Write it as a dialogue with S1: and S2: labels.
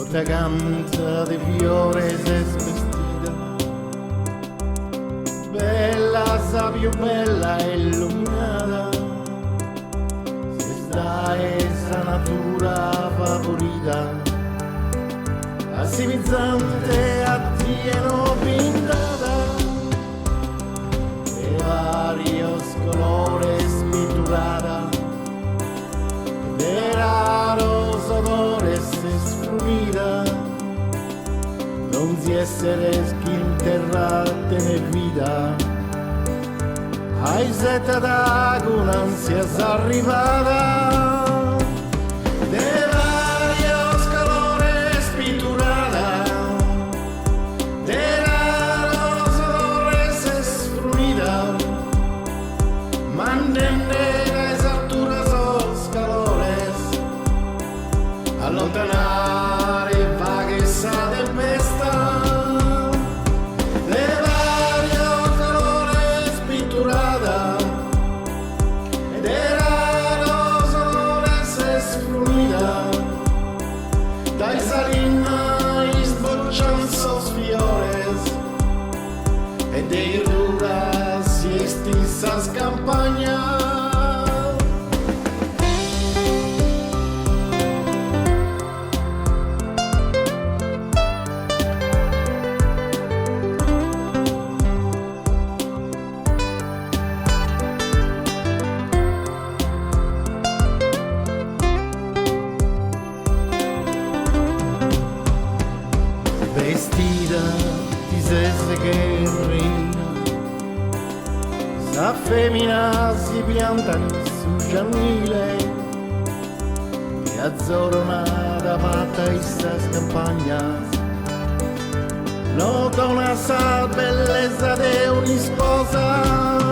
S1: fragranza di fiore si è svestita, bella, sa più bella e illuminata, se sta essa natura favorita, assimizzante a tieno pintata, e varios colores pitturata, de raros odores esfumida, non si essere interrate nel vita, hai setta da con ansia arrivata. Allontanare vaghezza tempesta, de vario colore pitturata, ed era rosores esfumida, dai salinas sboccianzos fiores, e de duras y estizas campañas. Vestita di sese che reina, sa femmina si pianta su giannile, che azzornata fatta estas campagnas, nota una sa bellezza di una sposa.